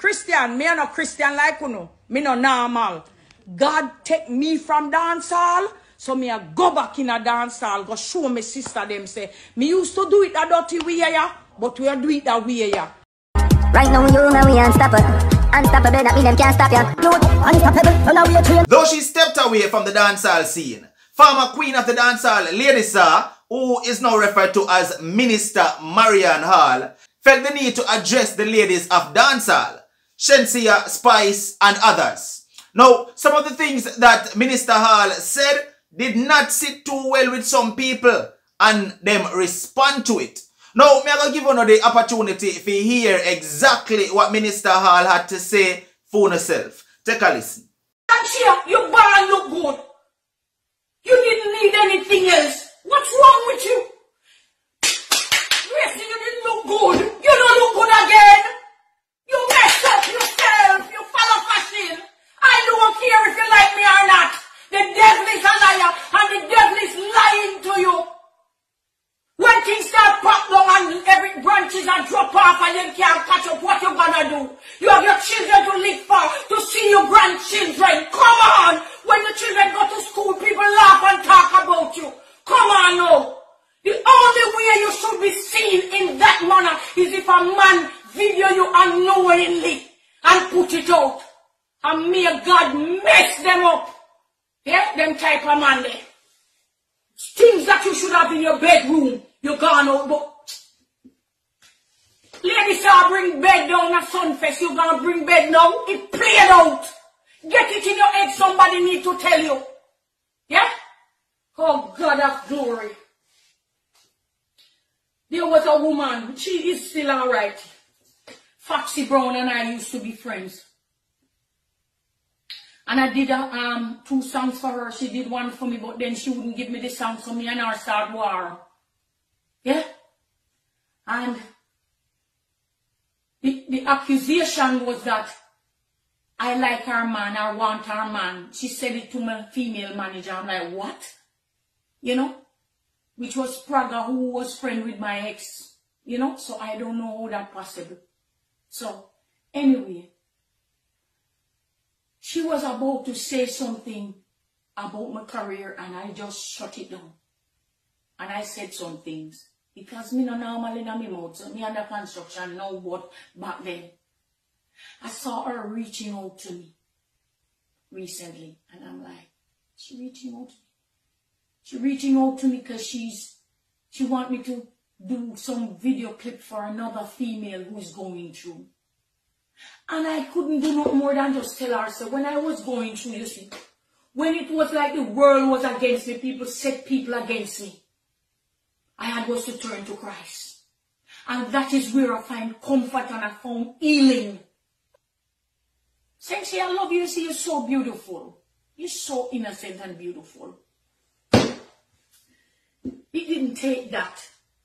Christian, me no Christian like you know. Me no normal. God take me from dancehall. So me a go back in a dancehall. Go show me sister them say. Me used to do it a dirty way ya. But we do it that way ya. Right now you and we unstoppable. Unstoppable, that mean them can't stop ya. Unstoppable, run away train. Though she stepped away from the dancehall scene, former queen of the dancehall, Lady Sir, who is now referred to as Minister Marian Hall, felt the need to address the ladies of dancehall, Shensia, Spice, and others. Now, some of the things that Minister Hall said did not sit too well with some people, and them respond to it. Now, me going to give you the opportunity to hear exactly what Minister Hall had to say for herself. Take a listen. Your barn look good. You didn't need anything else. What's wrong with you? Yes, you didn't look good. You don't look good again. You messed up yourself. You follow fashion. I don't care if you like me or not. The devil is a liar and the devil is lying to you. When things start pop down and every branches are drop off and you can't catch up, what you gonna do? You have your children to live for, to see your grandchildren. Come on! When the children go to school, people laugh and talk about you. Come on now. The only way you should be seen in that manner is if a man video you unknowingly and put it out. And may God mess them up. Yeah, them type of man there. Things that you should have in your bedroom, you gone out, but ladies are bring bed down at Sunfest, you gonna bring bed now, it played out. Get it in your head, somebody need to tell you. Yeah? Oh God of glory. There was a woman, she is still alright. Foxy Brown and I used to be friends. And I did 2 songs for her. She did one for me, but then she wouldn't give me the song, so me and her start war. Yeah? And the accusation was that I like her man, I want her man. She said it to my female manager. I'm like, what? You know? Which was Praga, who was friend with my ex. You know? So I don't know how that possible. So, anyway. She was about to say something about my career and I just shut it down. And I said some things. Because me no normal in my mouth, so me under construction now, but back then. I saw her reaching out to me recently. And I'm like, she reaching out to me? She reaching out to me because she want me to do some video clip for another female who's going through. And I couldn't do no more than just tell her, so when I was going through, you see, when it was like the world was against me, people set people against me, I had was to turn to Christ. And that is where I find comfort and I found healing. Sensei, I love you. You see, you're so beautiful. You're so innocent and beautiful. It didn't take that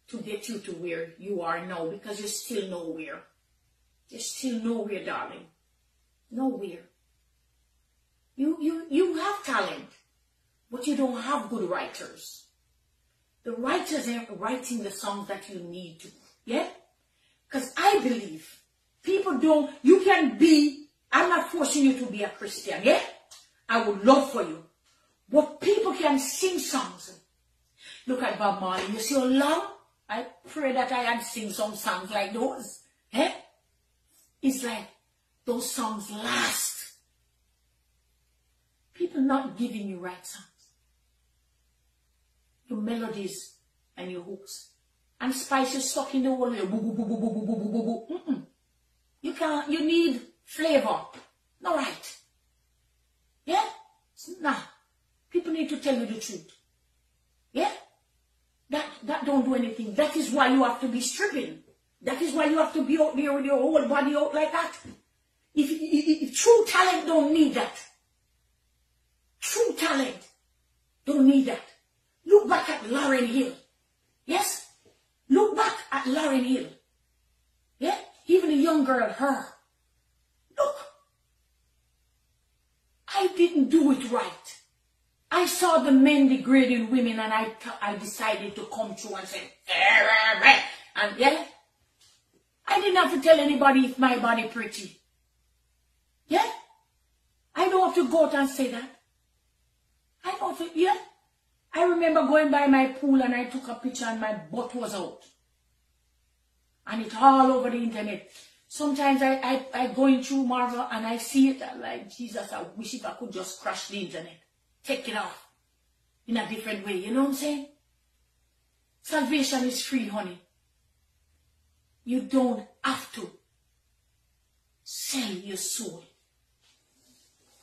to get you to where you are now, because you're still nowhere. You're still nowhere, darling. Nowhere. You have talent, but you don't have good writers. The writers aren't writing the songs that you need to. Yeah? Because I believe people don't, you can be, I'm not forcing you to be a Christian. Yeah? I would love for you. But people can sing songs. Look at Bob Marley. You see how long? I pray that I had sing some songs like those. Eh? It's like those songs last. People not giving you right songs. Your melodies and your hooks. And Spice is stuck in the wall. You can't, you need flavor. Not right. Yeah? Nah. People need to tell you the truth. Yeah? That don't do anything. That is why you have to be stripping. That is why you have to be out there with your whole body out like that. If true talent don't need that. True talent don't need that. Look back at Lauryn Hill. Yes? Look back at Lauryn Hill. Yeah? Even a young girl, her. Look. I didn't do it right. I saw the men degrading women and I decided to come through and say, and yeah. I didn't have to tell anybody if my body pretty. Yeah? I don't have to go out and say that. I don't have to, yeah? I remember going by my pool and I took a picture and my butt was out. And it's all over the internet. Sometimes I going through Marvel and I see it. I'm like, Jesus, I wish if I could just crash the internet. Take it off. In a different way. You know what I'm saying? Salvation is free, honey. You don't have to sell your soul.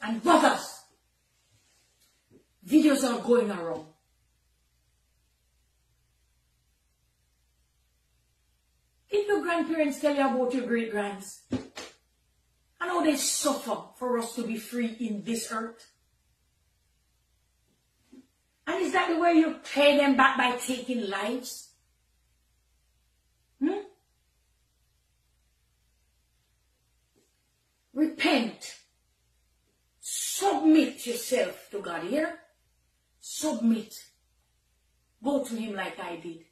And brothers, videos are going around. Did your grandparents tell you about your great-grands? And how they suffer for us to be free in this earth? And is that the way you pay them back by taking lives? Repent. Submit yourself to God here. Submit. Go to Him like I did.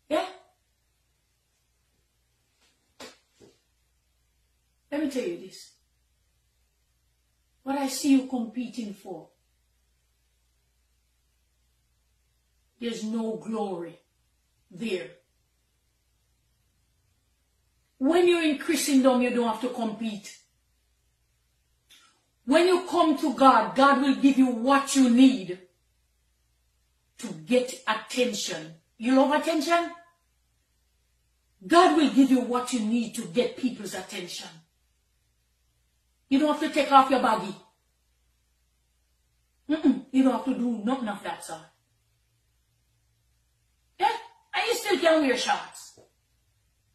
Yeah? Let me tell you this. What I see you competing for, there's no glory there. When you're in Christendom, you don't have to compete. When you come to God, God will give you what you need to get attention. You love attention? God will give you what you need to get people's attention. You don't have to take off your baggy. You don't have to do nothing of that sort. Yeah? And you still can wear shorts.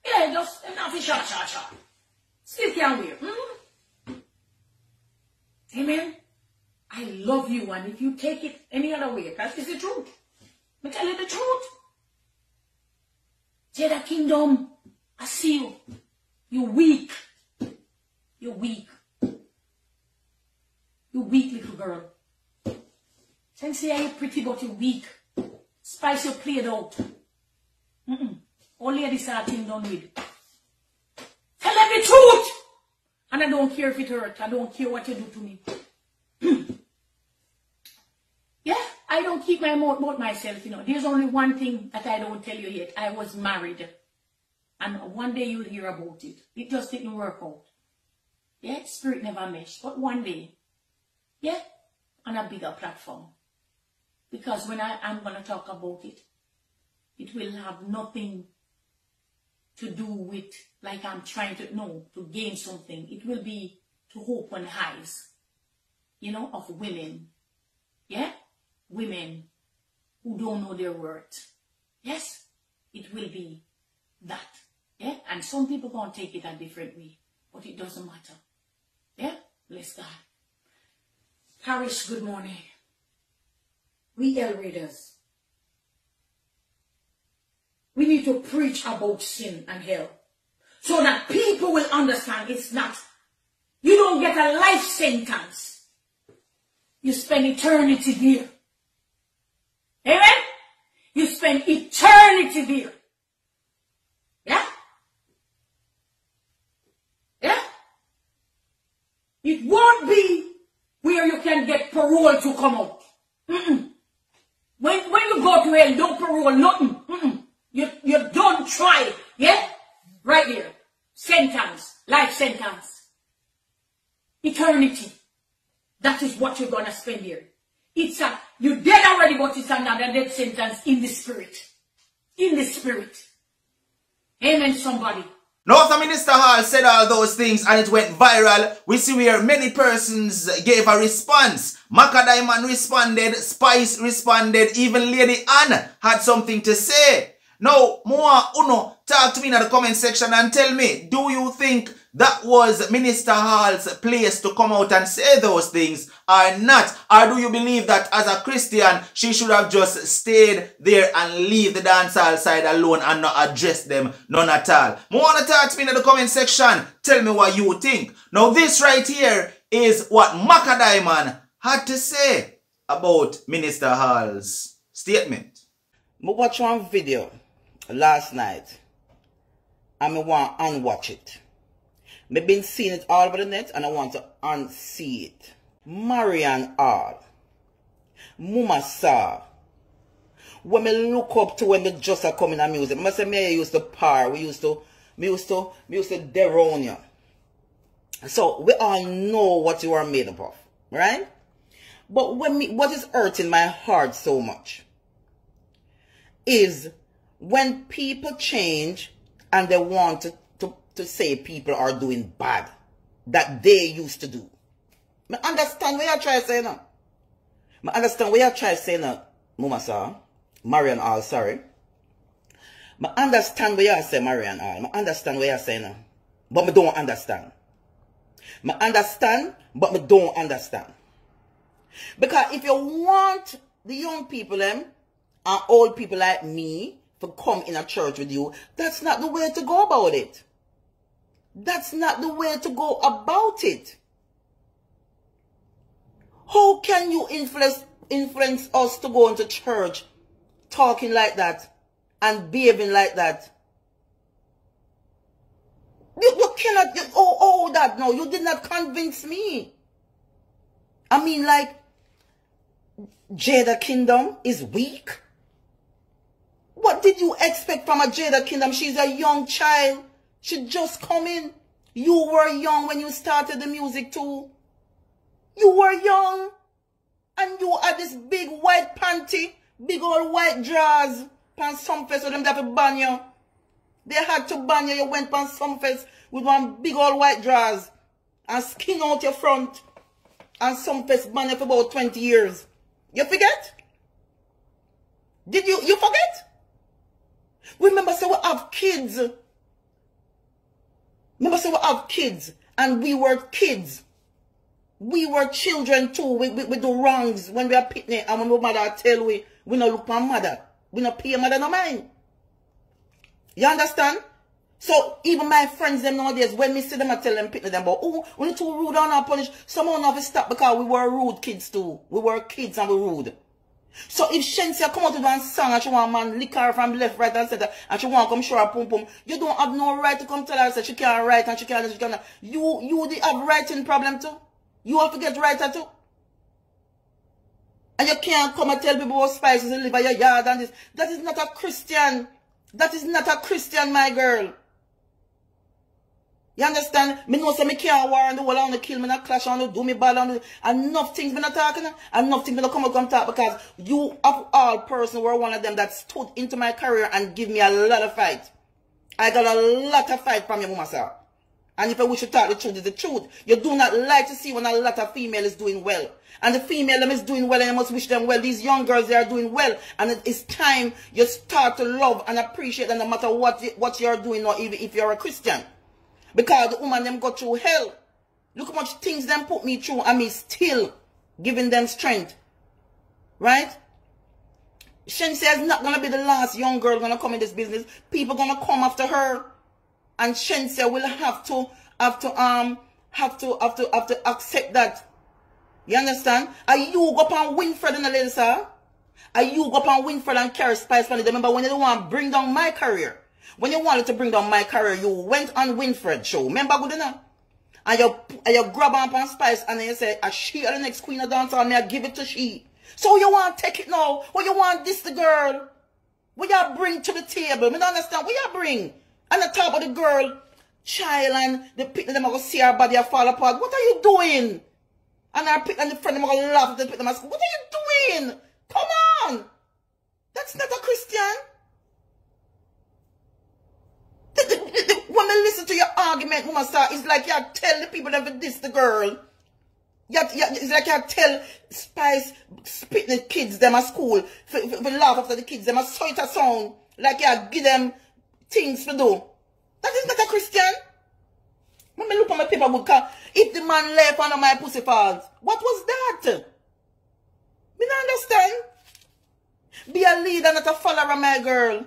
Yeah, just enough short. Still can wear. Amen? I love you, and if you take it any other way, that is the truth. I tell you the truth. Jada Kingdom, I see you. You're weak. You're weak. You weak little girl. Sen say you're pretty, but you're weak. Spice you played out. All ladies are thing done with. Tell them the truth. And I don't care if it hurts. I don't care what you do to me. Yeah, I don't keep my mouth about myself, you know. There's only one thing that I don't tell you yet. I was married. And one day you'll hear about it. It just didn't work out. Yeah, spirit never meshed. But one day, yeah, on a bigger platform. Because when I'm going to talk about it, it will have nothing to do with, like I'm trying to, no, to gain something. It will be to open eyes, you know, of women. Yeah? Women who don't know their worth. Yes? It will be that. Yeah? And some people can't take it a different way. But it doesn't matter. Yeah? Bless God. Parish, good morning. We L readers. We need to preach about sin and hell. So that people will understand it's not. You don't get a life sentence. You spend eternity there. Amen? You spend eternity there. Yeah? Yeah? It won't be where you can get parole to come out. When you go to hell, don't parole nothing. You don't try. Yeah? Right here. Sentence. Life sentence. Eternity. That is what you're going to spend here. You're dead already, but it's another death sentence in the spirit. In the spirit. Amen, somebody. Now after Minister Hall said all those things and it went viral, we see where many persons gave a response. Macadaiman responded, Spice responded, even Lady Anne had something to say. Now, Moa Uno, talk to me in the comment section and tell me, do you think that was Minister Hall's place to come out and say those things or not? Or do you believe that as a Christian, she should have just stayed there and leave the dancehall side alone and not address them none at all? Moa wanna talk to me in the comment section. Tell me what you think. Now, this right here is what Macadaiman had to say about Minister Hall's statement. I watched one video last night and I want to unwatch it. I've been seeing it all over the net and I want to unsee it. Marian Hall. Mama saw. When me look up to when me just are coming to music, I say me used to par, me used to deronia. So we all know what you are made up of, right? But what is hurting my heart so much is when people change and they want to say people are doing bad that they used to do. I understand what you're trying to say now. I understand what you're trying to say now, Mama Sa, Marian Hall, sorry. I understand what you're saying, Marian Hall. I understand what you're saying now. But I don't understand. I understand, but I don't understand. Because if you want the young people and old people like me to come in a church with you, that's not the way to go about it. That's not the way to go about it. How can you influence us to go into church talking like that and behaving like that? You cannot, that no, you did not convince me. I mean, like, Jada Kingdom is weak. What did you expect from a Jada Kingdom? She's a young child. She just come in. You were young when you started the music too. You were young. And you had this big white panty, big old white drawers, pan some face with them that to ban you. They had to ban you. You went pan some face with one big old white drawers and skin out your front. And some face ban you for about 20 years. You forget? Did you forget? Remember, say we have kids. Remember, say we have kids. And we were kids. We were children too. We do wrongs when we are picnic. And when our mother tell we no look for mother. We no pay mother no mind. You understand? So even my friends them nowadays, when me see them, I tell them picnic them, but oh, we need too rude and not punish. Someone have to stop because we were rude kids too. We were kids and we rude. So if Shensia come out with one song and she want man lick her from left, right and center and she want come show her pum pum, you don't have no right to come tell her that she can't write and she can't. You have writing problem too. You have to get writer too. And you can't come and tell people what spices you live at your yard and this. That is not a Christian. That is not a Christian, my girl. You understand? Me know say me can't war on the wall, I want to kill me, not clash, I want to do me bad, and enough things me not talking, and enough things me not come talk because you of all person were one of them that stood into my career and give me a lot of fight. I got a lot of fight from your mama, sir. And if I wish to talk the truth, is the truth. You do not like to see when a lot of female is doing well. And the female them is doing well and you must wish them well. These young girls, they are doing well. And it's time you start to love and appreciate them no matter what you're doing or even if you're a Christian. Because the woman them go through hell. Look how much things them put me through and me still giving them strength. Right? Shensia is not going to be the last young girl going to come in this business. People going to come after her. And Shensia will have to accept that. You understand? Are you go up and Winfred and the ladies, sir? Are you go up and Winfred and carry Spice Family? Remember when you don't want to bring down my career? When you wanted to bring down my career, you went on Winfred show. Remember good enough? And you grab on Spice and then you say, "Is she the next queen of dancehall? May I give it to she?" So you want to take it now? What you want this the girl? What you bring to the table? Me don't understand. What you bring? And the top of the girl, child, and the people them are going to see her body fall apart. What are you doing? And the friend them are going to laugh at the people. What are you doing? Come on. That's not a Christian. When I listen to your argument, Mama Star, it's like you tell the people that this the girl. It's like you tell Spice spit the kids them at school for laugh after the kids them. I saw it a song. Like you give them things to do. That is not a Christian. When I look at my paper book, if the man left under my pussy falls, what was that? Me don't understand. Be a leader, not a follower, my girl.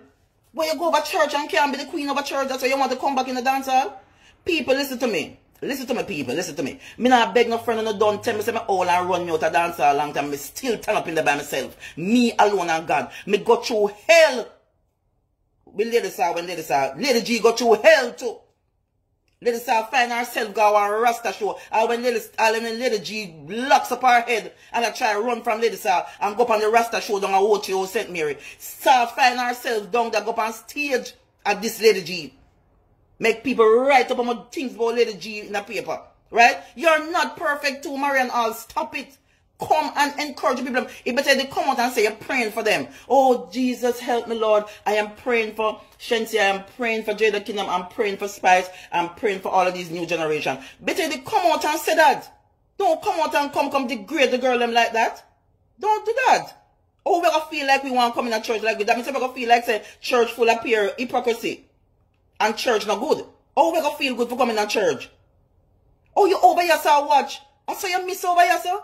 When you go over church and can't be the queen of a church, that's why you want to come back in the dance hall. People, listen to me. Listen to me, people. Listen to me. Me not beg no friend and no don't tell me say me all and run me out of dance hall a long time. Me still turn up in there by myself. Me alone and God. Me go through hell. With ladies are when ladies are. Lady G go through hell too. Lady Saw find herself go on a Rasta show. And when Lady G locks up her head and I try to run from Lady Saw and go up on the Rasta show down at Ocho St. Mary. Saw find herself down there, go up on stage at this Lady G. Make people write up on things about Lady G in the paper. Right? You're not perfect too, Marian Hall. Stop it. Come and encourage people. It better they come out and say you're praying for them. Oh, Jesus, help me, Lord. I am praying for Shensia. I am praying for Jada Kingdom. I'm praying for Spice. I'm praying for all of these new generation. Better they come out and say that. Don't come out and come degrade the girl them like that. Don't do that. Oh, we're going to feel like we want to come in a church like that. That means we're going to feel like say church full of pure hypocrisy. And church not good. Oh, we're going to feel good for coming to church. Oh, you over here, sir, watch. I saw you miss over here, sir.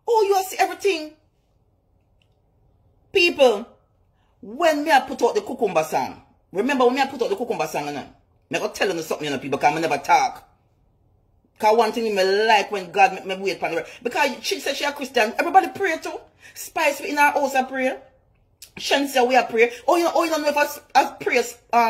Oh, you see everything. People, when me I put out the cucumber song, remember when me I put out the cucumber song, I'm going to tell you something, people, because I never talk. Because one thing me like when God make me wait for her. Because she said she a Christian, everybody pray too. Spice in our house I pray. Shensia we a pray. Oh, you don't know if I pray,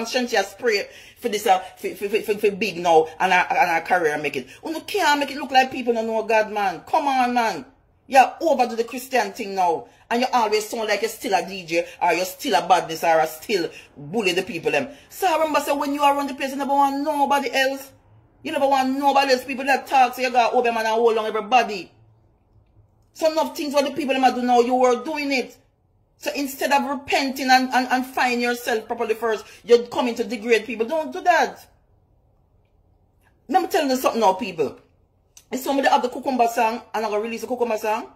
Shensia's pray for this, for big now, and our career make it. You can't make it look like people don't know God, man. Come on, man. You're over to the Christian thing now. And you always sound like you're still a DJ, or you're still a badness, or you're still bully the people them. So I remember say when you are around the place, you never want nobody else. You never want nobody else. People that talk, so you got over man and hold on everybody. So enough things what the people them do now, you were doing it. So instead of repenting and find yourself properly first, you're coming to degrade people. Don't do that. Let me tell you something now, people. If somebody have the cucumber song, and I'm going to release a cucumber song,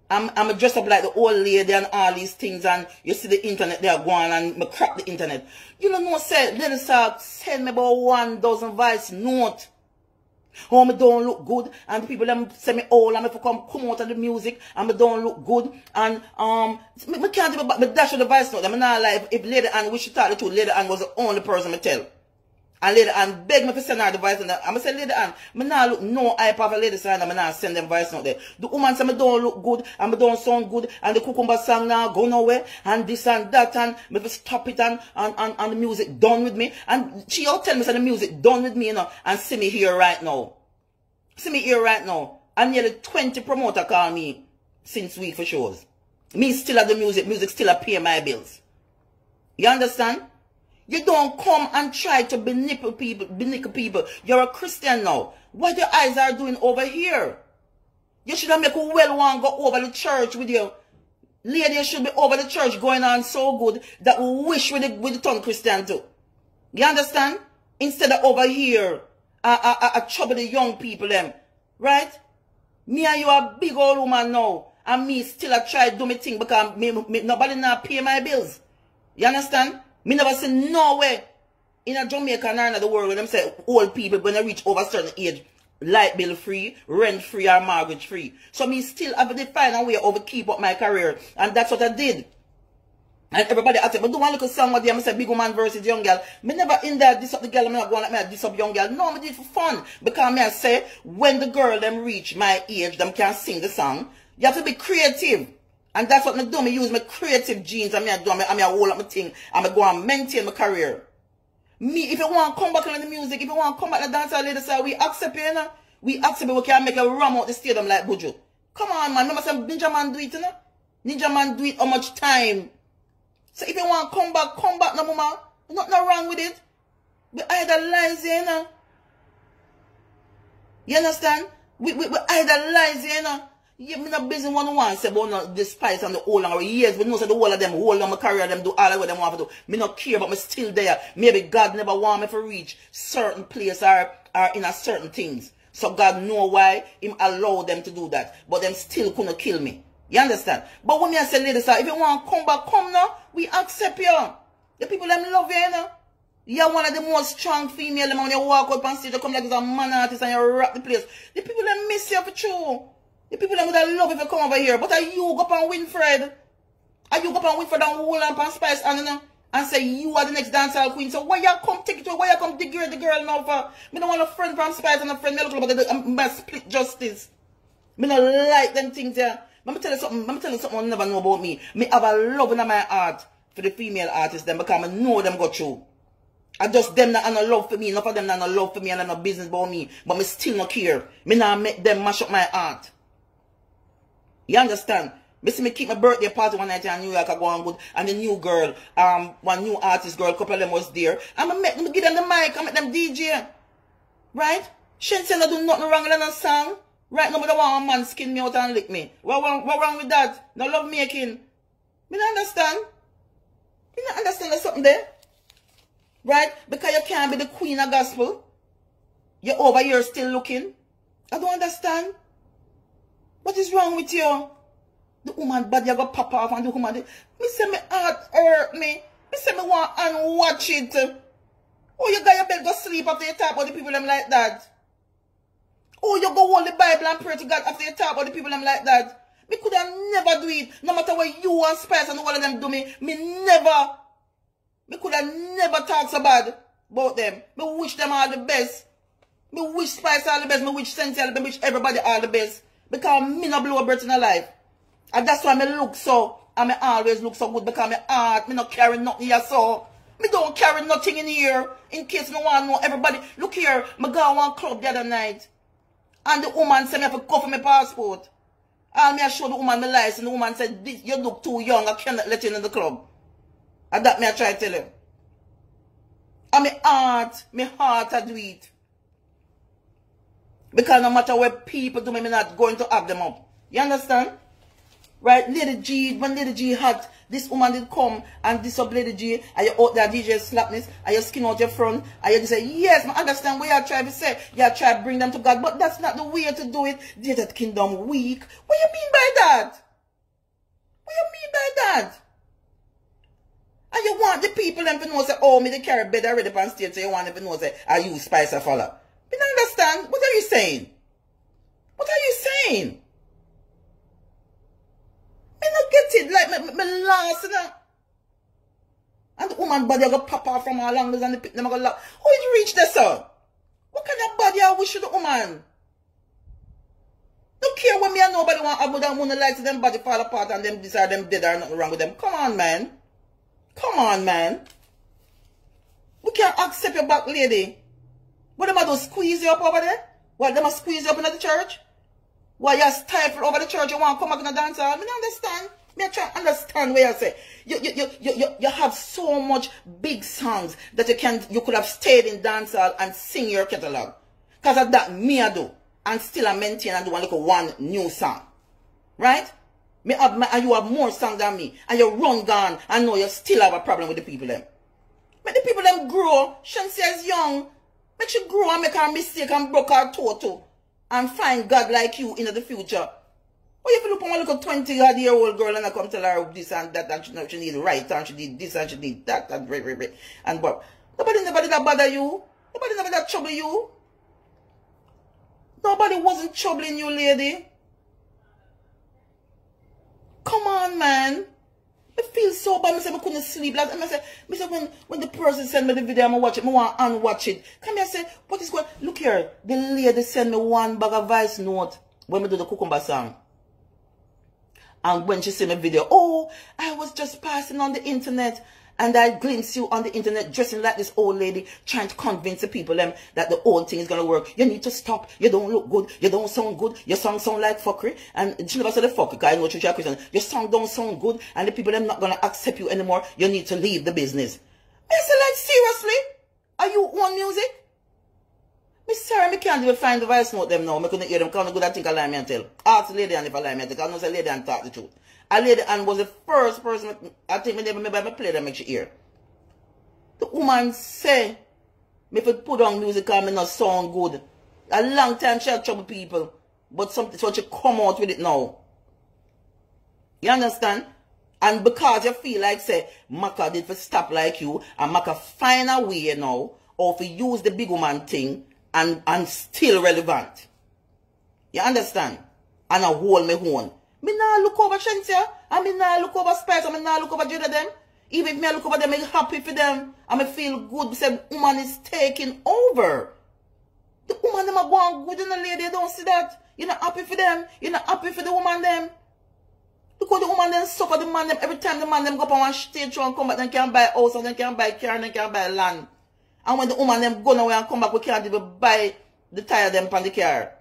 I'm dressed up like the old lady and all these things, and you see the internet there going, and me crap the internet. You don't know, say, Lady Saw send me about 1,000 voice note. Oh, me don't look good, and the people them say me old, and me come out of the music, and me don't look good, and me can't even me dash of the voice note. I'm not like if Lady Ann, we should talk the truth, Lady Ann was the only person me tell. And Lady Ann beg me to send her the voice note. I'm going to say, Lady Ann, I not look no hype of a lady song, and I not send them voice note there. The woman say, I don't look good, and I don't sound good, and the cucumber song now go nowhere, and this and that, and I stop it, and the music done with me. And she all tell me, say, the music done with me, you know, and see me here right now. See me here right now. And nearly 20 promoter call me since week for shows. Me still at the music still a pay my bills. You understand? You don't come and try to belittle people. You're a Christian now. What your eyes are doing over here? You should have make a well one go over the church with you. Lady, you should be over the church going on so good that we wish with the tongue Christian too. You understand? Instead of over here, trouble the young people them. Right? Me and you are big old woman now. And me still a try to do my thing because nobody now pay my bills. You understand? Me never see no way in a Jamaica or in the world when them say old people when they reach over a certain age, light bill free, rent free, or mortgage free. So me still have to find a way over keep up my career. And that's what I did. And everybody asked me, but do one little song with them, I said big woman versus young girl. Me never in there diss up the girl, I'm not going like me diss up young girl. No, I did it for fun. Because me I say, when the girl them reach my age, them can sing the song, you have to be creative. And that's what I do. I use my creative genes. I hold up my thing. I go and maintain my career. Me, if you want to come back on the music, if you want to come back to the dancehall lady side, we accept it, you know? We accept it. We can make a ram out the stadium like Buju. Come on, man. Remember some Ninja Man do it, you know? Ninja Man do it how much time? So if you want to come back, no mama. Nothing wrong with it. We idolize you, you know? You understand? We idolize you, you know? Yeah, me not busy one say about the Spice and the whole and years. We know say the whole of them hold on my career, them do all of what them want to do. Me not care, but me still there. Maybe God never want me to reach certain place or in a certain things. So God know why Him allow them to do that. But them still couldn't kill me. You understand? But when I say ladies, if you want to come back, come now. We accept you. The people them love you, you know. You're one of the most strong female them when you walk up and stage, you come like a man artist and you rock the place. The people them miss you for true. The people that would love if you come over here. But are you go up and Winfred? Are you go up and Winfred and hold up and Spice and say you are the next dancehall queen? So why you come take it away? Why you come degrade the girl now for? Me don't want a friend from Spice and a friend. Me look about the split justice. Me don't like them things there. Let me tell you something you never know about me. Me have a love in my heart for the female artists them because I know them go through. I just them that no love for me. Enough of them that no love for me and no business about me. But me still no care. Me not make them mash up my heart. You understand? Me see me keep my birthday party one night in New York. I go on good. And the new girl, one new artist girl, couple of them was there. And I give them the mic. I make them DJ. Right? She ain't saying I do nothing wrong with that song. Right? Nobody want a man skin me out and lick me. What wrong with that? No love making. Me not understand. Me not understand there's something there. Right? Because you can't be the queen of gospel. You're over here still looking. I don't understand. What is wrong with you? The woman body you go pop off and the woman. Me say me heart hurt me. Me say me want and watch it. Oh, you got your bed go sleep after you talk about the people them like that. Oh, you go hold the Bible and pray to God after you talk about the people them like that. Me could have never do it. No matter what you and Spice and all of them do me never. Me could have never talked so bad about them. Me wish them all the best. Me wish Spice all the best. Me wish Sensi all the best. Me wish everybody all the best. Because me no blow a breath in a life. And that's why me look so. And me always look so good. Because me heart. Me not carry nothing here so. Me don't carry nothing in here. In case me want to know everybody. Look here. Me go to one club the other night. And the woman said me have to cover my passport. And me I show the woman my license. And the woman said, this, you look too young. I cannot let you in the club. And that me I try to tell him. And my heart I do it. Because no matter what people do, me not going to have them up. You understand? Right? Lady G, when Lady G had, this woman did come and this up Lady G, and you out there DJ slapness, and you skin out your front, and you just say, yes, I understand what you're trying to say. You're trying to bring them to God, but that's not the way to do it. They're that kingdom weak. What you mean by that? What you mean by that? And you want the people them to know, say, oh, me they carry bed already on stage, so you want them to know, say, are you Spice or follow? You don't understand. What are you saying? What are you saying? I don't get it. Like, me lost, you know? And the woman body go pop off from all angles and the pick them go lock. How did you reach there, sir? What kind of body I wish you the woman? Don't care what me and nobody want to have that moon light to them body fall apart and them decide them dead or nothing wrong with them. Come on, man. Come on, man. We can't accept your back lady. What am I do? Squeeze you up over there? What, them a squeeze you up in the church? Why you stifle over the church? You want to come back in the dance hall? I don't understand. Me try to understand what you say. You have so much big songs that you could have stayed in dance hall and sing your catalog. Because of that, me I do. And still I maintain and do one new song. Right? And you have more songs than me. And you run gone and know you still have a problem with the people them. Make the people them grow. Shansi is young. Make she grow and make her mistake and broke her toe too. And find God like you in the future. Or if you look on a little 20-year-old girl and I come tell her this and that and she need right and she did this and she did that and and but nobody that bother you. Nobody never that trouble you. Nobody wasn't troubling you, lady. Come on, man. I feel so bad. I say I couldn't sleep. Like, I say when the person send me the video, I'm going to watch it. I want to unwatch it. Come here, say, what is going on? Look here. The lady send me one bag of voice note when we do the cucumber song. And when she sent me video, oh, I was just passing on the internet. And I glimpsed you on the internet dressing like this old lady, trying to convince the people that the old thing is going to work. You need to stop. You don't look good. You don't sound good. Your song sound like fuckery. And she never said the fuck, because I know you're a Christian. Your song don't sound good. And the people are not going to accept you anymore. You need to leave the business. I said, like, seriously? Are you on music? Me sorry, me can't even find the voice note them now. I couldn't hear them. Because I good I think I lie me and tell. Ask the lady and if I lie me and tell. Because I know say lady and talk the truth. A lady and was the first person, I think maybe I play that make she hear. The woman say, me if it put on music and me not sound good. A long time she had trouble people. But something, so she come out with it now. You understand? And because you feel like say, Maka did for stop like you, and Maka find a way now, or for use the big woman thing, and still relevant. You understand? And I hold me own. Me nah look over Shensia, and me nah look over Spice, and me nah look over Judah them. Even if me look over them, I'm happy for them. And me feel good because the woman is taking over. The woman them are going good in the lady, don't see that. You're not happy for them. You're not happy for the woman them. Look how the woman them suffer the man them every time the man them go up on one stage show and come back and can't buy a house and then can't buy a car and then can't buy land. And when the woman them go away and come back, we can't even buy the tire them from the car.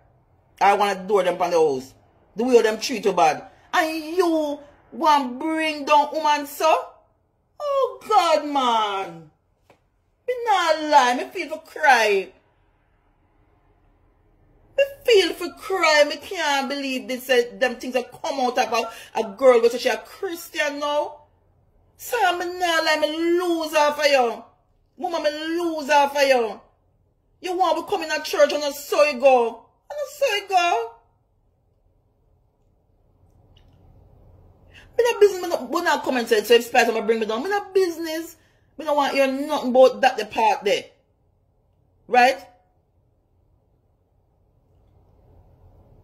I want to door them from the house. The way them treat you bad. And you want to bring down woman, so? Oh, God, man. Me not lie. Me feel for cry. Me feel for cry. Me can't believe this. Them things that come out of a girl because she's a Christian now. So me not lie. Me lose her for you. Woman, me lose her for you. You want to come in a church and not so you go. And not so you go. Me not business. Me not come and say, so if Spice I'm bring me down. Me not business. Me don't want to hear nothing about that the part there. Right?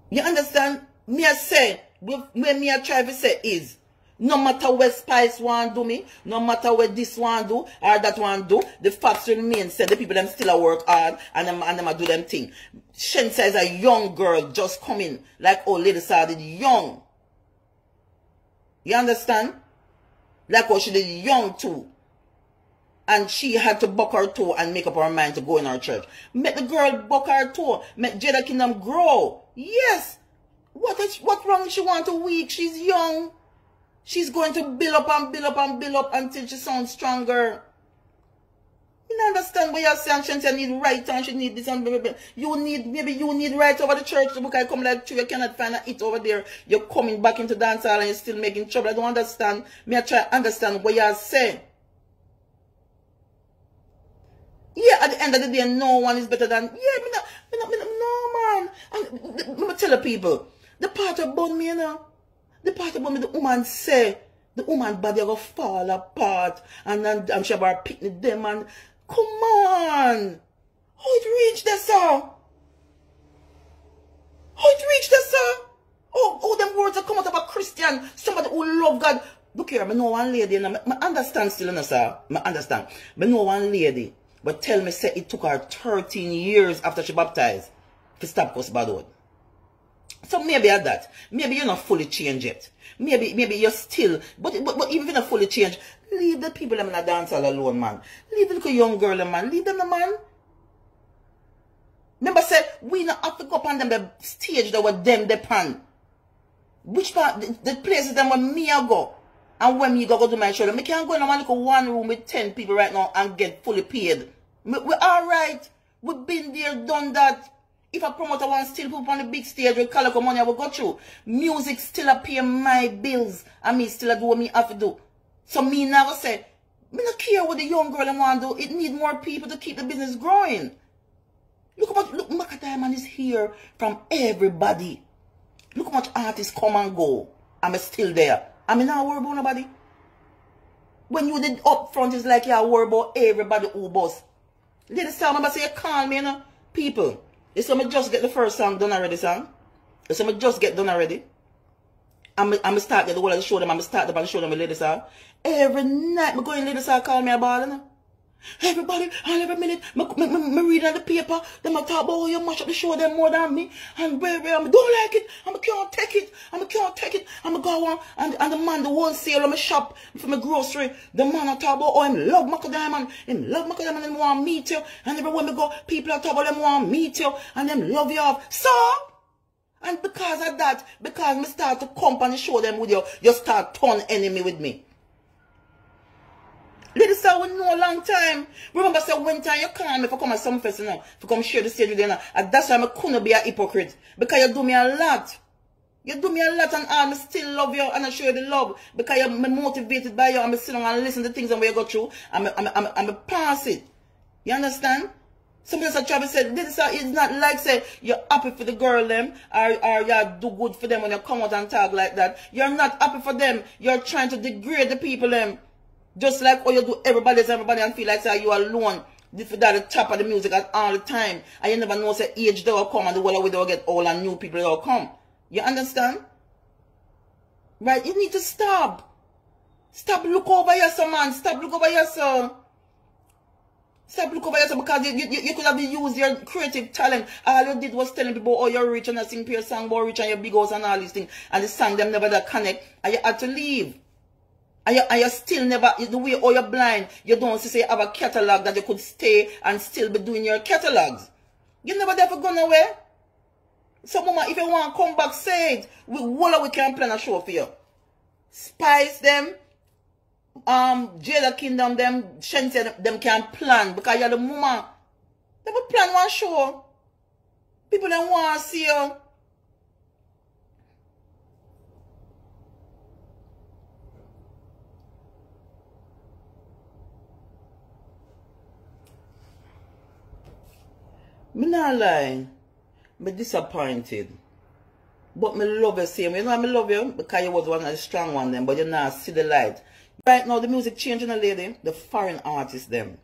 You understand? Me I say, when me I try to say is, no matter what Spice want do me, no matter what this one do, or that one do, the facts remain. Say the people them still work hard, and them do them thing. Shen says a young girl just coming, like old lady started young. You understand? Like what she did young too. And she had to buck her toe and make up her mind to go in her church. Make the girl buck her toe. Make Jada Kingdom grow. Yes. What wrong if she want to weak? She's young. She's going to build up and build up and build up until she sounds stronger. You don't understand what you're saying. She need right and she need this and blah, blah, blah. Maybe you need right over the church. Because I come like you, you cannot find a hit over there. You're coming back into dancehall and you're still making trouble. I don't understand. Me I try to understand what you're saying. Yeah, at the end of the day, no one is better than... Yeah, no, man. And let me tell the people, the part about me, you know, the part about me, the woman say, the woman body will fall apart, and then I'm sure about picnic them, and come on. How it reached there, sir? How it reached there, sir? Oh, them words that come out of a Christian, somebody who love God. Look here, I know one lady, and I understand still, you know, sir. I understand. I know one lady. But tell me, say it took her 13 years after she baptized to stop cuss bad word. So maybe at that, maybe you're not fully changed yet. Maybe you're still, but even if you're not fully changed, leave the people them in a dance all alone, man. Leave the little young girl, man. Leave them, man. Remember, say we not have to go up on them the stage that were them depend. Which part the places them where me I go. And when me go to my show, me can't go in one room with 10 people right now and get fully paid. We're alright. We've been there, done that. If a promoter wants still put up on the big stage with calico money, I will go through. Music still pay my bills. And me still do what me have to do. So me never say, me not care what the young girl want to do. It need more people to keep the business growing. Look Maka Diamond is here from everybody. Look how much artists come and go. I'm still there. I mean, not worry about nobody. When you did up front, it's like you worry about everybody who boss. Ladies, say, remember, say you call me, you know, people. You say, me just get the first song done already, son. You say, me just get done already. I'm start get the whole of the show them. I'm start up and show them, ladies, sir. Every night, me go in, ladies, sir, call me a ball, you know. Everybody, and every minute, me read on the paper, them a talk about how you mash up the show them more than me, and where I don't like it, and I can't take it, and I can't take it, and I go on, and the man, the wholesale on my shop, for my grocery, the man a talk about, oh, him love Maka Diamond, and them want to meet you, and everywhere me go, people are talk about them want to meet you, and them love you off, so, and because of that, because me start to come and show them with you, you start turn enemy with me. Ladies, say we know a long time. Remember, say one time you call me for come at some fest, you know, for come share the stage with you, now. And that's why I couldn't be a hypocrite. Because you do me a lot. You do me a lot and I still love you and I show you the love. Because you're motivated by you and I sit down and listen to things and where you go through. I'm pass it. You understand? Somebody said, Travis said, this is not like say you're happy for the girl them or you do good for them when you come out and talk like that. You're not happy for them. You're trying to degrade the people them. Just like how you do everybody and feel like say you alone. This is the top of the music at all the time. And you never know say age they will come and the world will get old and new people will come. You understand? Right? You need to stop. Stop look over yourself, man. Stop look over yourself. Stop look over yourself because you could have used your creative talent. All you did was telling people, oh, you're rich and I sing your song, but rich and your big house and all these things. And the song them never that connect. And you had to leave. And you still never, the way all you're blind, you don't say you have a catalog that you could stay and still be doing your catalogs. You never ever go nowhere. So, mama, if you want to come back, say it. We can plan a show for you. Spice them, Jada Kingdom, them, Shense, them can plan. Because you're the mama. They will plan one show. People don't want to see you. Me not lie. Me disappointed. But me love you same. You know I love you because you was one of the strong ones then, but you now see the light. Right now the music changing, lady. The foreign artists them.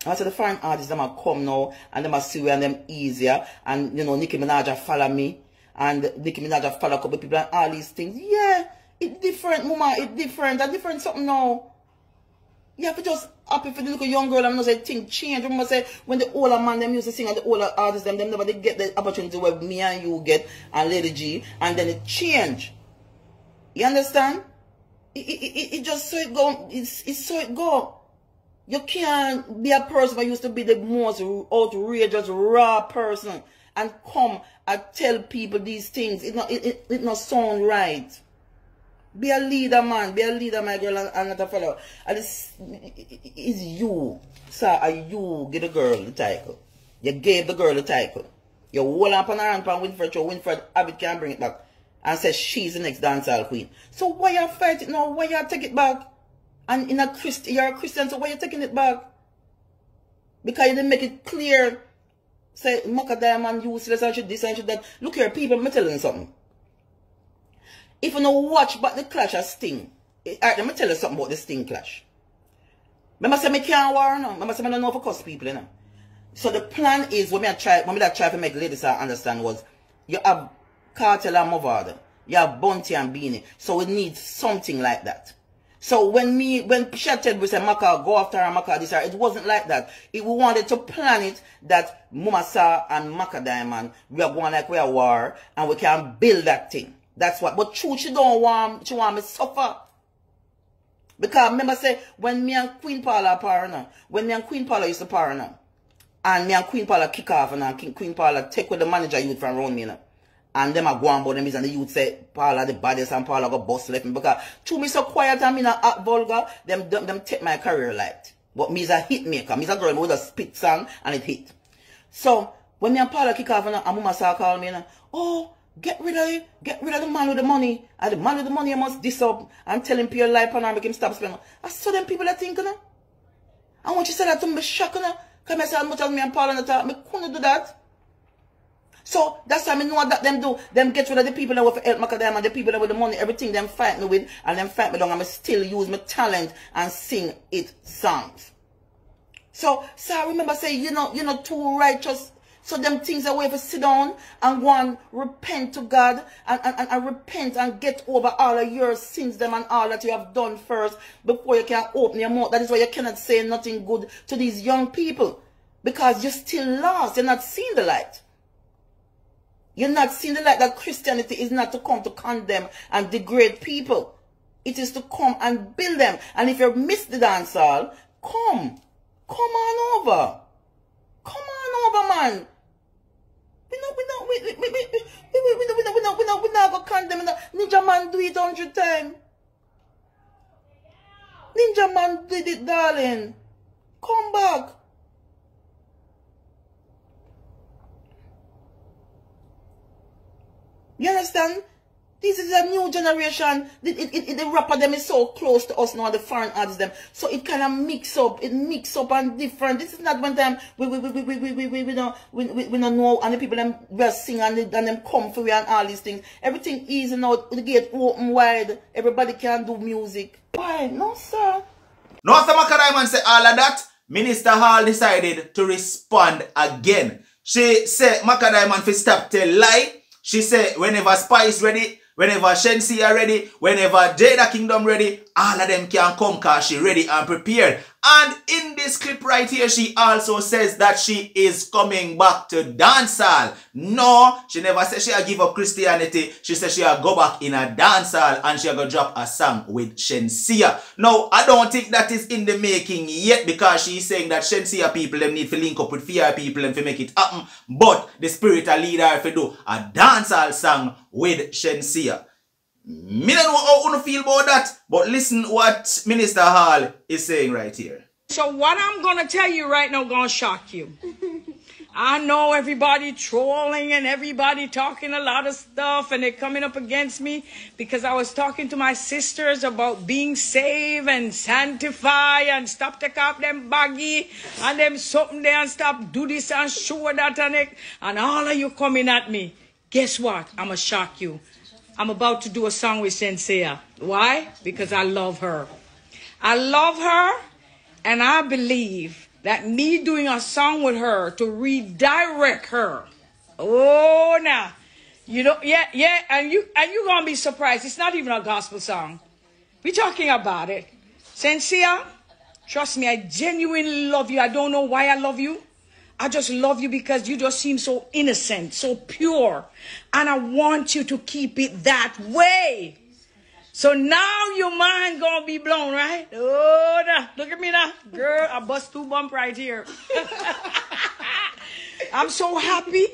I said the foreign artists them are come now and them are see and them easier. And you know Nicki Minaj follow me. And Nicki Minaj follow a couple people and all these things. Yeah, it's different, mama. It's different. It's different something now. You have to just happy for the little young girl. I'm not saying things change. Remember say when the older man them used to sing and the older artists them never they get the opportunity where me and you get and Lady G and then it change. You understand? It just so it go. It's so it go. You can't be a person who used to be the most outrageous raw person and come and tell people these things. It not sound right. Be a leader, man. Be a leader, my girl, and not a fellow. And it's you, sir, and you give the girl the title. You gave the girl the title. You hold up on her hand on Winfred show. Winfred Abbott can bring it back. And says she's the next dancehall queen. So why you fight it now? Why you take it back? And you're a Christian, so why you taking it back? Because you didn't make it clear. Say, Maka Diamond useless and should this and should that. Look here, people, I'm telling you something. If you don't watch but the clash of Sting, alright, let me tell you something about the Sting clash. Remember say me can't war now. Remember say I don't know for cuss people, you know. So the plan is when I try to make ladies understand was you have Cartel and Movada, you have Bunty and Beanie. So we need something like that. So when she said we say Maka go after her, Maka this her, it wasn't like that. We wanted to plan it that Mama Sa and Maka Diamond we are going like we are war and we can build that thing. That's what. But true, she want me suffer. Because remember say, when me and Queen Paula partner, when me and Queen Paula used to partner, and me and Queen Paula kick off, and Queen Paula take with the manager youth from around me, and them are going about them, and the youth say, Paula the baddest, and Paula go bust left me. Because true, me so quiet and me not act vulgar, them take my career light. But me is a hit maker. Me is a girl with a spit song, and it hit. So, when me and Paula kick off, and Mama Sa call me, oh, get rid of the man with the money. And the man with the money, I must diss up and tell him pay your life and make him stop spending. I saw them people that think, and when she said that to me, shocked, because I said, as much as me and Paul and talk, I couldn't do that. So that's why I know what that them do. Them get rid of the people that want to help Macadam and the people that with the money, everything them fight me with, and them fight me down, and I still use my talent and sing it songs. So I remember saying, you're not too righteous. So them things are way for sit down and go and repent to God and repent and get over all of your sins them and all that you have done first before you can open your mouth. That is why you cannot say nothing good to these young people. Because you're still lost. You're not seeing the light. You're not seeing the light that Christianity is not to come to condemn and degrade people. It is to come and build them. And if you miss the dance hall, come on over. Come on over, man. We not go condemn Ninja Man do it 100 times. Ninja Man did it, darling. Come back. You understand? This is a new generation. The rapper them is so close to us now, the foreign artists them. So it kind of mix up. It mix up and different. This is not one time we don't know and the people them will sing and them come for we and all these things. Everything easy now. The gate open wide. Everybody can do music. Why? No, sir. No, after Macadam say all of that, Minister Hall decided to respond again. She said Macadam fi stop tell lie. She said whenever Spice ready, whenever Shense are ready, whenever Jada Kingdom ready, all of them can come because she ready and prepared. And in this clip right here, she also says that she is coming back to dancehall. No, she never said she give up Christianity. She said she go back in a dancehall and she go drop a song with Shenseea. Now, I don't think that is in the making yet because she's saying that Shenseea people them need to link up with fear people and to make it happen. But the spiritual leader if do a dancehall song with Shenseea. Me don't know how you feel about that, but listen what Minister Hall is saying right here. So what I'm going to tell you right now going to shock you. I know everybody trolling and everybody talking a lot of stuff and they're coming up against me because I was talking to my sisters about being saved and sanctify and stop take off them baggy and them something there and stop do this and show that and it. And all of you coming at me. Guess what? I'm going to shock you. I'm about to do a song with Shenseea. Why? Because I love her. I love her, and I believe that me doing a song with her to redirect her. Oh, now, you know, yeah, and you gonna be surprised. It's not even a gospel song. We're talking about it. Shenseea, trust me, I genuinely love you. I don't know why I love you. I just love you because you just seem so innocent, so pure. And I want you to keep it that way. So now your mind gonna be blown, right? Oh, nah. Look at me now. Girl, I bust 2 bump right here. I'm so happy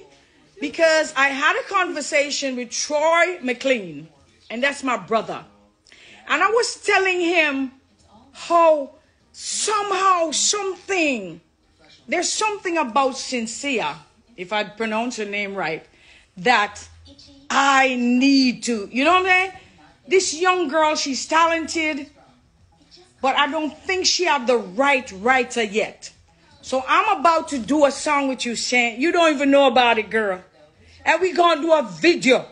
because I had a conversation with Troy McLean, and that's my brother. And I was telling him how somehow there's something about Shenseea, if I pronounce her name right, that I need to, you know what I'm saying? This young girl, she's talented, but I don't think she have the right writer yet. So I'm about to do a song with you, Shen. You don't even know about it, girl. And we're going to do a video.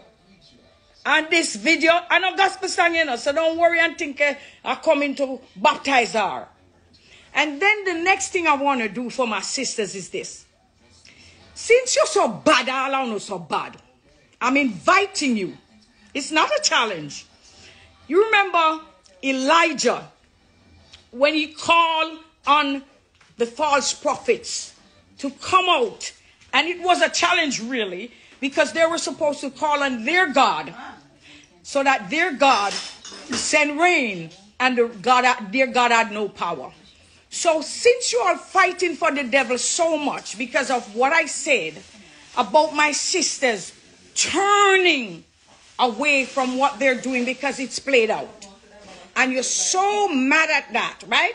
And this video, I know gospel song, you know, so don't worry and think I'm coming to baptize her. And then the next thing I want to do for my sisters is this. Since you're so bad, all know so bad, I'm inviting you. It's not a challenge. You remember Elijah when he called on the false prophets to come out. And it was a challenge really because they were supposed to call on their God so that their God send rain and their God had no power. So since you are fighting for the devil so much because of what I said about my sisters turning away from what they're doing because it's played out, and you're so mad at that, right?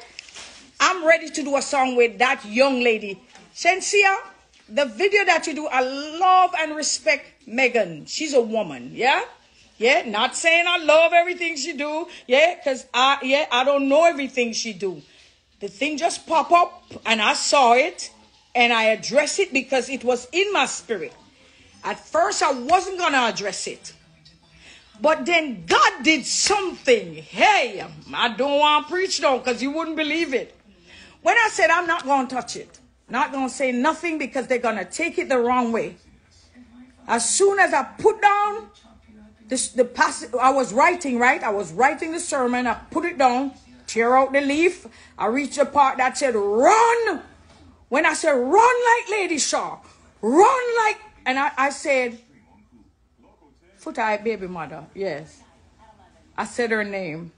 I'm ready to do a song with that young lady. Shenseea, the video that you do, I love and respect Megan. She's a woman, yeah? Yeah, not saying I love everything she do, yeah, because I don't know everything she do. The thing just popped up and I saw it and I addressed it because it was in my spirit. At first, I wasn't going to address it. But then God did something. Hey, I don't want to preach though because you wouldn't believe it. When I said I'm not going to touch it, not going to say nothing because they're going to take it the wrong way. As soon as I put down the passage, I was writing, right? I was writing the sermon. I put it down. Tear out the leaf. I reached the part that said, run. When I said, run like Lady Shaw. Run like, and I said, Foot Eye Baby Mother. Yes. I said her name.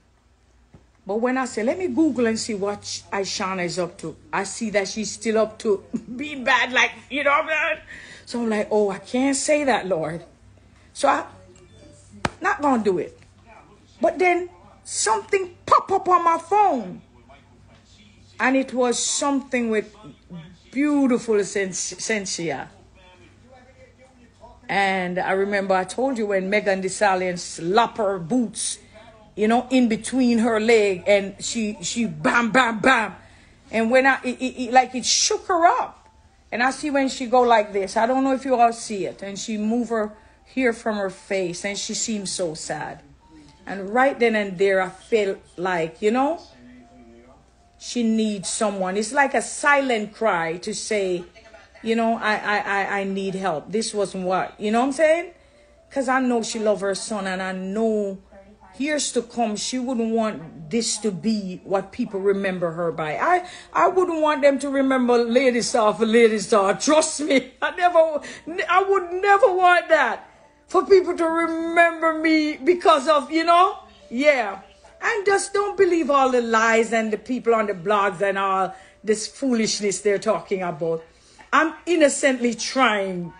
But when I said, let me Google and see what Aishana is up to, I see that she's still up to being bad, like, you know what I mean? So I'm like, oh, I can't say that, Lord. So I'm not going to do it. But then something popped up on my phone. And it was something with beautiful Shenseea. And I remember I told you when Megan Thee Stallion slapped her boots, you know, in between her leg. And she bam, bam, bam. And when it shook her up. And I see when she go like this. I don't know if you all see it. And she move her hair from her face. And she seems so sad. And right then and there, I felt like, you know, she needs someone. It's like a silent cry to say, you know, I need help. This wasn't what, you know what I'm saying? Because I know she loves her son and I know years to come, she wouldn't want this to be what people remember her by. I wouldn't want them to remember Lady Star for Lady Star. Trust me. I would never want that. For people to remember me because of, you know? Yeah. And just don't believe all the lies and the people on the blogs and all this foolishness they're talking about. I'm innocently trying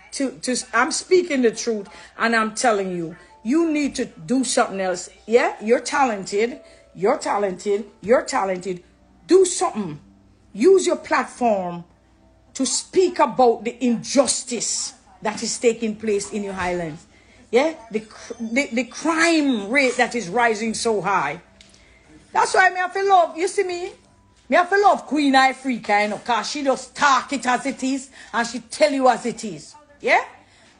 I'm speaking the truth, and I'm telling you, you need to do something else. Yeah, you're talented. You're talented. You're talented. Do something. Use your platform to speak about the injustice that is taking place in your highlands. Yeah, the crime rate that is rising so high. That's why me have to love, you see me? Me have to love Queen Africa, you know, because she just talk it as it is, and she tell you as it is. Yeah?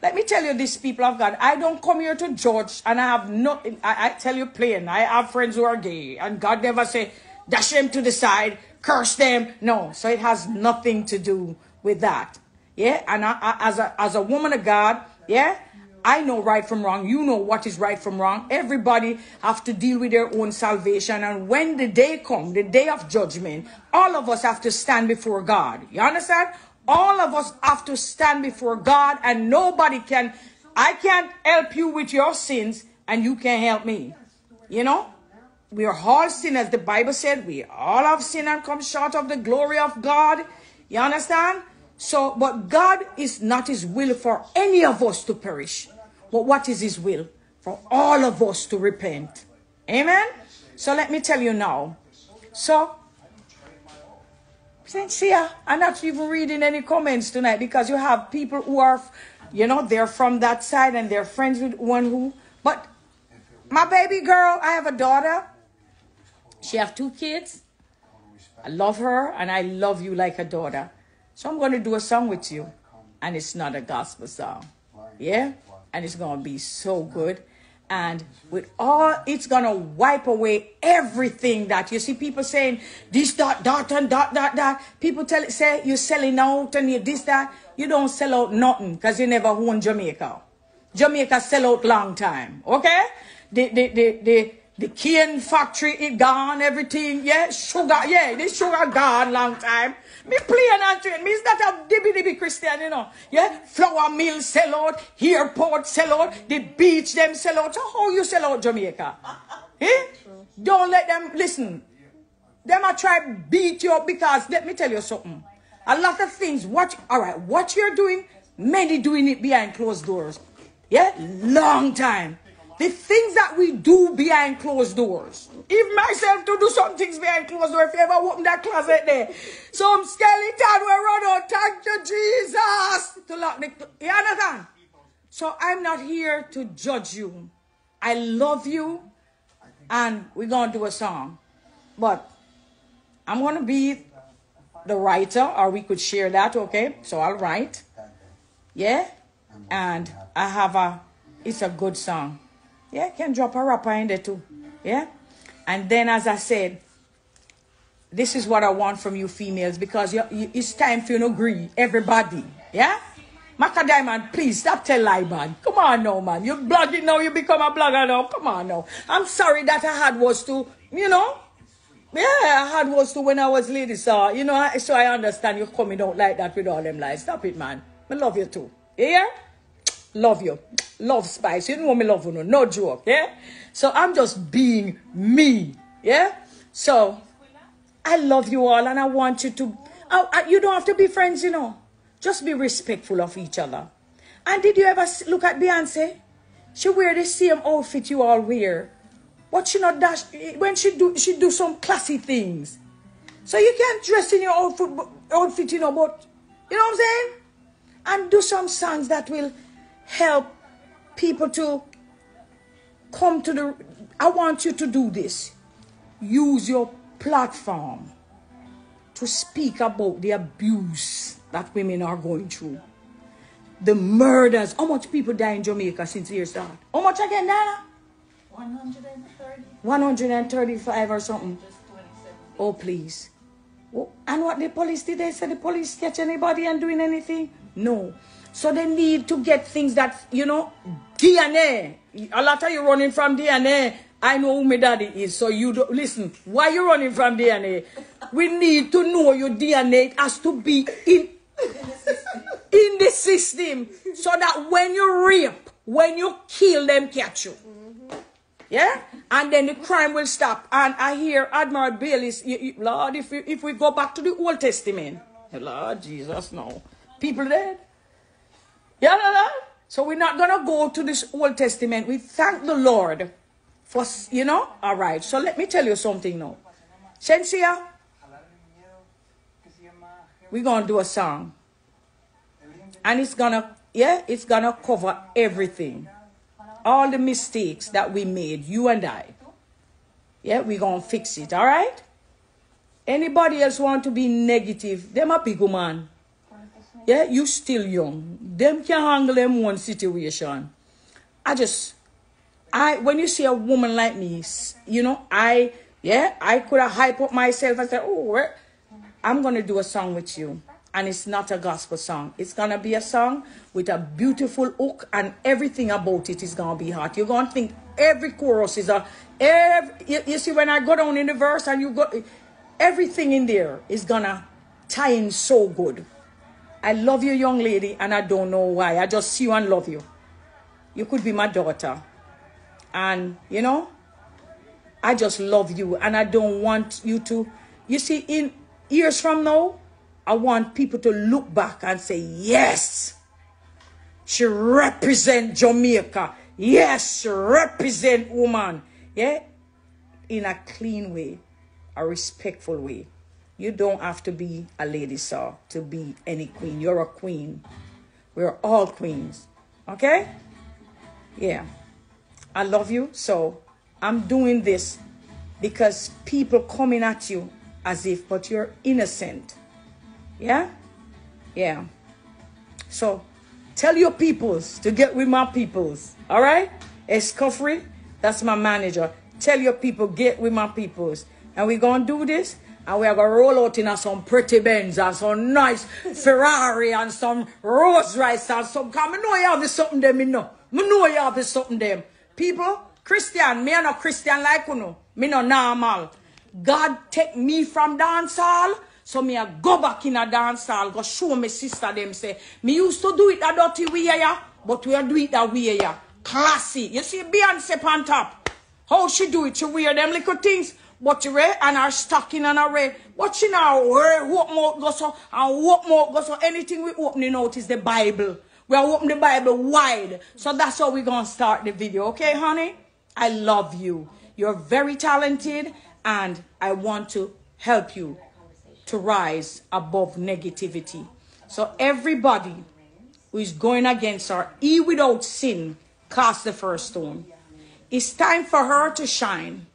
Let me tell you this, people of God. I don't come here to judge, and I have nothing. I tell you plain, I have friends who are gay, and God never say, dash them to the side, curse them. No, so it has nothing to do with that. Yeah? And as a woman of God, yeah? I know right from wrong. You know what is right from wrong. Everybody have to deal with their own salvation. And when the day comes, the day of judgment, all of us have to stand before God. You understand? All of us have to stand before God, and nobody can. I can't help you with your sins, and you can't help me. You know? We are all sinners. The Bible said we all have sinned and come short of the glory of God. You understand? So, but God is not his will for any of us to perish. But what is his will? For all of us to repent. Amen? So let me tell you now. So, sincere, I'm not even reading any comments tonight, because you have people who are, you know, they're from that side and they're friends with one who. But my baby girl, I have a daughter. She have 2 kids. I love her, and I love you like a daughter. So I'm going to do a song with you, and it's not a gospel song. Yeah? And it's going to be so good. And with all, it's going to wipe away everything that you see people saying, this, that, and that. People say you're selling out and you this, that. You don't sell out nothing, because you never own Jamaica. Jamaica sell out long time. Okay? The cane factory, it gone, everything. Yeah, sugar, yeah, the sugar gone long time. Me playing and train. Me is not a dibby Christian, you know. Yeah, flour mill sell out, airport sell out, the beach them sell out. So how you sell out Jamaica? Eh? Don't let them, listen. Them a try beat you up, because let me tell you something. A lot of things, what you're doing, many doing it behind closed doors. Yeah, long time. The things that we do behind closed doors. Even myself to do some things behind closed doors. If you ever open that closet there. Some skeleton will run out. Thank you, Jesus. To lock the, you understand? So I'm not here to judge you. I love you. And we're going to do a song. But I'm going to be the writer. Or we could share that, okay? So I'll write. Yeah? And I have it's a good song. Yeah, can drop a rapper in there too. Yeah? And then, as I said, this is what I want from you females, because it's time for you to agree. Everybody. Yeah? Maka Diamond, please stop tell lie, man. Come on now, man. You blogging now, you become a blogger now. Come on now. I'm sorry that I had was to, you know. Yeah, I had was to when I was Lady Star. You know, so I understand you coming out like that with all them lies. Stop it, man. I love you too. Yeah? Love you. Love Spice. You know me love you. No joke. Yeah? So I'm just being me. Yeah? So I love you all, and I want you to, you don't have to be friends, you know. Just be respectful of each other. And did you ever look at Beyonce? She wear the same outfit you all wear. But she not dash, when she do some classy things. So you can't dress in your outfit, you know, but, you know what I'm saying? And do some songs that will help people to come to the, I want you to do this. Use your platform to speak about the abuse that women are going through. The murders. How much people die in Jamaica since the year started? How much again, Dana? 130. 135 or something. Oh, please. And what the police did, they said the police catch anybody and doing anything? No. So they need to get things that, you know, DNA. A lot of you running from DNA. I know who my daddy is, so you don't listen. Why you running from DNA? We need to know your DNA has to be in the system, so that when you rape, when you kill them, catch you. Yeah, and then the crime will stop. And I hear Admiral Bailey's, Lord, if we go back to the Old Testament, Lord Jesus, no, people dead. Yeah, Lord. So we're not gonna go to this Old Testament. We thank the Lord. For, you know, all right. So let me tell you something now. Shensia, we're going to do a song. And it's going to, yeah, it's going to cover everything. All the mistakes that we made, you and I. Yeah, we're going to fix it, all right? Anybody else want to be negative, them a big woman. Yeah, you still young. Them can handle them one situation. When you see a woman like me, you know, I could have hyped up myself and said, oh, I'm going to do a song with you. And it's not a gospel song. It's going to be a song with a beautiful hook, and everything about it is going to be hot. You're going to think every chorus is you see, when I go down in the verse and you go, everything in there is going to tie in so good. I love you, young lady, and I don't know why. I just see you and love you. You could be my daughter. And, you know, I just love you. And I don't want you to, you see, in years from now, I want people to look back and say, yes, she represent Jamaica. Yes, she represent woman. Yeah, in a clean way, a respectful way. You don't have to be a lady, sir, to be any queen. You're a queen. We're all queens. Okay? Yeah. I love you. So I'm doing this because people coming at you as if, but you're innocent. Yeah? Yeah. So tell your peoples to get with my peoples. All right? Escoffrey, that's my manager. Tell your people, get with my peoples. And we're going to do this. And we are going to roll out in some pretty Benz and some nice Ferrari and some Rolls Royce and some. Because I know you have something them, you know. I know you have something them. People, Christian, me are not Christian like you know. Me not normal. God take me from dancehall, so me a go back in a dancehall, go show my sister them say, me used to do it a dirty way, yeah, but we are do it that way, yeah. Classy. You see Beyonce on top. How she do it? She wear them little things, but you wear and her stocking and her red. What she now wear, walk mouth go so, and walk mouth go so. Anything we opening out is the Bible. We are opening the Bible wide. So that's how we're going to start the video. Okay, honey? I love you. You're very talented, and I want to help you to rise above negativity. So everybody who is going against her, he without sin, cast the first stone. It's time for her to shine.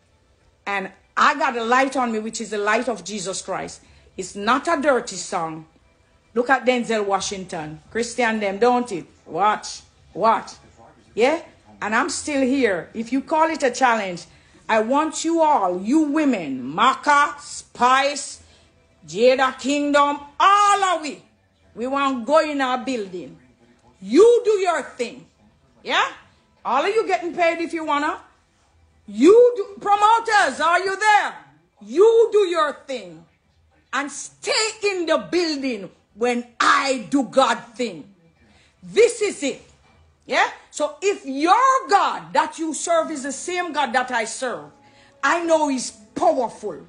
And I got a light on me, which is the light of Jesus Christ. It's not a dirty song. Look at Denzel Washington. Christian them, don't it? Watch. Watch. Yeah? And I'm still here. If you call it a challenge, I want you all, you women, Maka, Spice, Jada Kingdom, all of we want to go in our building. You do your thing. Yeah? All of you getting paid if you wanna. You do, promoters, are you there? You do your thing. And stay in the building when I do God thing. This is it. Yeah? So if your God that you serve is the same God that I serve, I know he's powerful.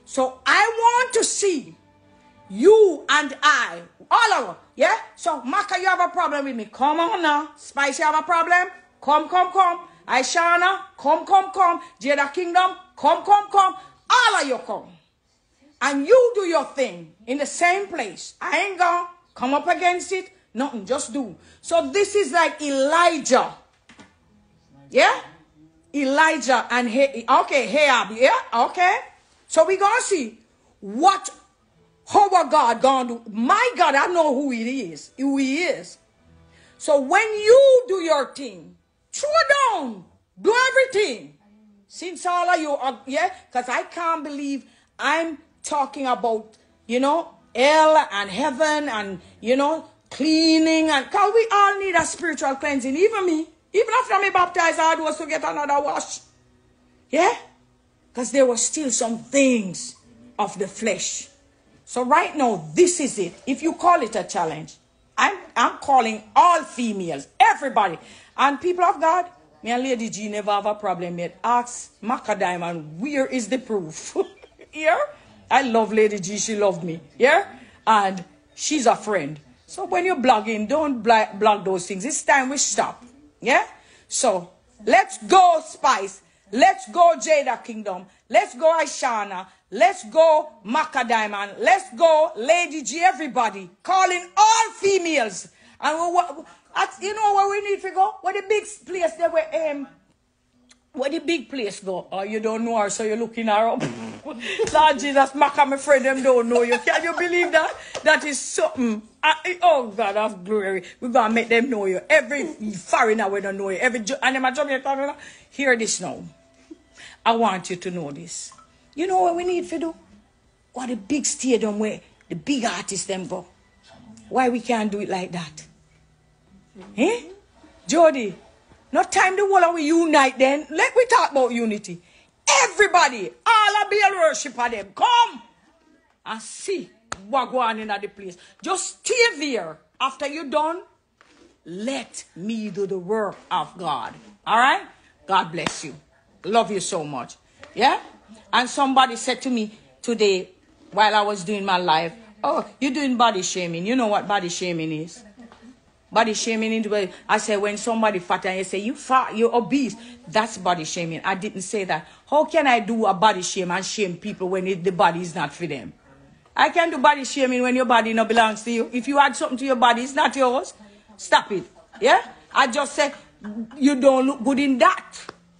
So I want to see you and I, all of us. Yeah? So Maka, you have a problem with me. Come on now. Spice, you have a problem? Come. Aishana, come. Jada Kingdom, come. All of you come. And you do your thing in the same place. I ain't gonna come up against it. Nothing, just do. So this is like Elijah. Yeah? Elijah and Ahab. Yeah? Okay. So we're gonna see what our God gonna do. My God, I know who he is. So when you do your thing, throw down, do everything. Since all of you are, yeah, because I can't believe I'm talking about, you know, hell and heaven and, you know, cleaning. And because we all need a spiritual cleansing. Even me. Even after me baptized, I was to get another wash. Yeah? Because there were still some things of the flesh. So right now, this is it. If you call it a challenge, I'm calling all females, everybody. And people of God, me and Lady G never have a problem yet. Ask Maca Diamond, where is the proof? Yeah? I love Lady G, she loved me. Yeah? And she's a friend. So when you're blogging, don't blog those things. It's time we stop. Yeah? So, let's go, Spice. Let's go, Jada Kingdom. Let's go, Aishana. Let's go, Maca Diamond. Let's go, Lady G, everybody. Calling all females. And you know where we need to go? Where the big place they were, where the big place go? Oh, you don't know her, so you're looking her up. Lord Jesus, Maca, my friend, them don't know you. Can you believe that? That is something. Oh, God of glory. We're going to make them know you. Every foreigner we don't know you. And them a Jamaican, hear this now. I want you to know this. You know what we need to do? What the big stadium where the big artists them go. Why we can't do it like that? Eh? Jody, not time the whole we unite then. Let me talk about unity. Everybody, all of the worship of them, come and see what going on in the place. Just stay there. After you're done, let me do the work of God. All right? God bless you. Love you so much. Yeah? And somebody said to me today, while I was doing my live, oh, you're doing body shaming. You know what body shaming is? Body shaming. I said, when somebody fat and you say, you fat, you're obese, that's body shaming. I didn't say that. How can I do a body shame and shame people when the body is not for them? I can do body shaming when your body no belongs to you. If you add something to your body, it's not yours. Stop it. Yeah? I just said, you don't look good in that.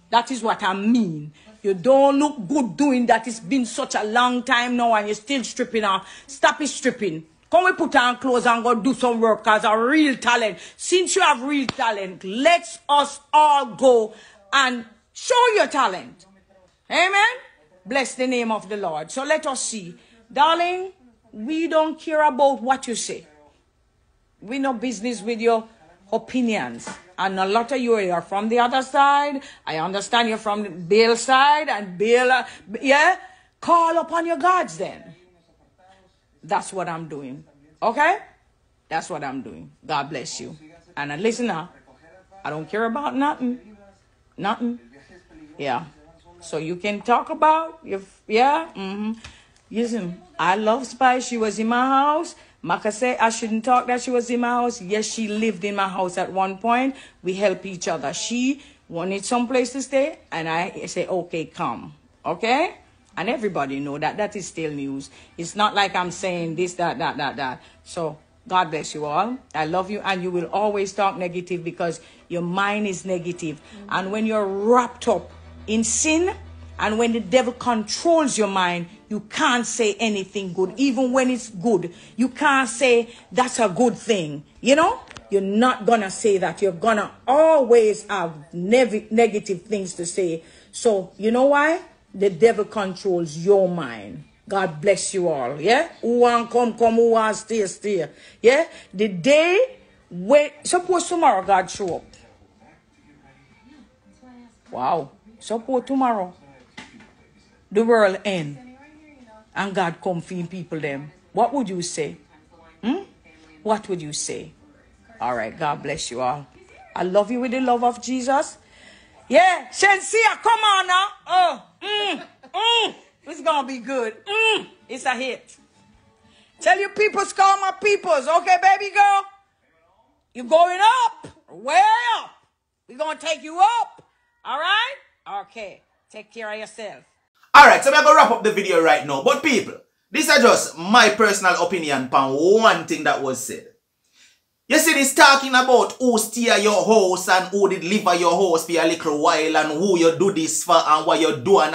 That is what I mean. You don't look good doing that. It's been such a long time now and you're still stripping off. Stop it stripping. Come we put on clothes and go do some work because a real talent. Since you have real talent, let us all go and show your talent. Amen? Bless the name of the Lord. So let us see. Darling, we don't care about what you say. We no business with your opinions. And a lot of you are from the other side. I understand you're from the Baal side and Baal, yeah? Call upon your gods then. That's what I'm doing. Okay? That's what I'm doing. God bless you. And listen now, I don't care about nothing. Nothing. Yeah. So you can talk about, yeah? Listen, I love Spice. She was in my house. Maca said I shouldn't talk that she was in my house. Yes, she lived in my house at one point. We help each other. She wanted some place to stay, and I say, okay, come. Okay? And everybody know that. That is still news. It's not like I'm saying this, that. So, God bless you all. I love you, and you will always talk negative because your mind is negative. And when you're wrapped up in sin, and when the devil controls your mind, you can't say anything good. Even when it's good, you can't say that's a good thing. You know, you're not going to say that. You're going to always have negative things to say. So, you know why? The devil controls your mind. God bless you all. Yeah? Who want come, who want stay. Yeah? The day when, suppose tomorrow God show up. Wow. Suppose tomorrow the world end and God come feed people them. What would you say? What would you say? All right, God bless you all. I love you with the love of Jesus. Yeah, Shensia, come on now. It's gonna be good. It's a hit. Tell your peoples, call my peoples. Okay, baby girl? You're going up. Way up. We're gonna take you up. All right? Okay. Take care of yourself. Alright, so I'm going to wrap up the video right now. But people, these are just my personal opinion on one thing that was said. You see this talking about who stay at your house and who did live at your house for a little while and who you do this for and what you're doing.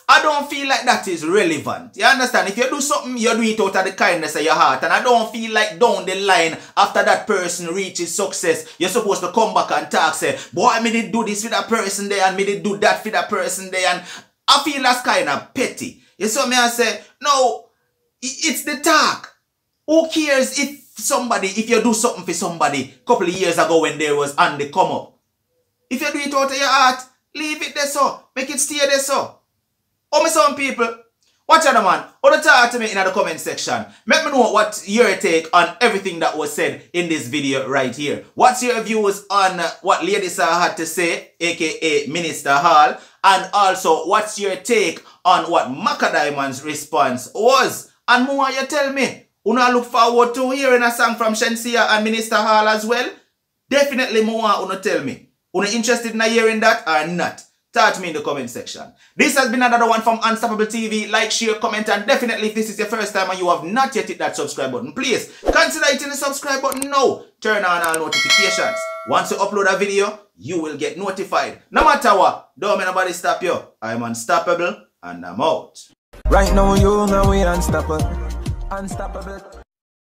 I don't feel like that is relevant. You understand? If you do something, you do it out of the kindness of your heart. And I don't feel like down the line, after that person reaches success, you're supposed to come back and talk, say, boy, me did do this for that person there and me did do that for that person there. And I feel that's kind of petty. You saw me and say, no, it's the talk. Who cares if you do something for somebody a couple of years ago when there was on the come up? If you do it out of your heart, Leave it there so. Make it stay there so. Oh, me some people. Watch out, man. Or talk to me in the comment section. Let me know what's your take on everything that was said in this video right here. What's your views on what Lady Sir had to say, aka Minister Hall? And also, what's your take on what Maka Diamond's response was? And more, you tell me. Una look forward to hearing a song from Shensia and Minister Hall as well? Definitely more, una tell me. Una interested in hearing that or not? Talk to me in the comment section. This has been another one from Unstoppable TV. Like, share, comment, and definitely if this is your first time and you have not yet hit that subscribe button, please consider hitting the subscribe button now. Turn on all notifications. Once you upload a video, you will get notified. No matter what, don't make nobody stop you. I'm unstoppable and I'm out. Right now you know we unstoppable. Unstoppable.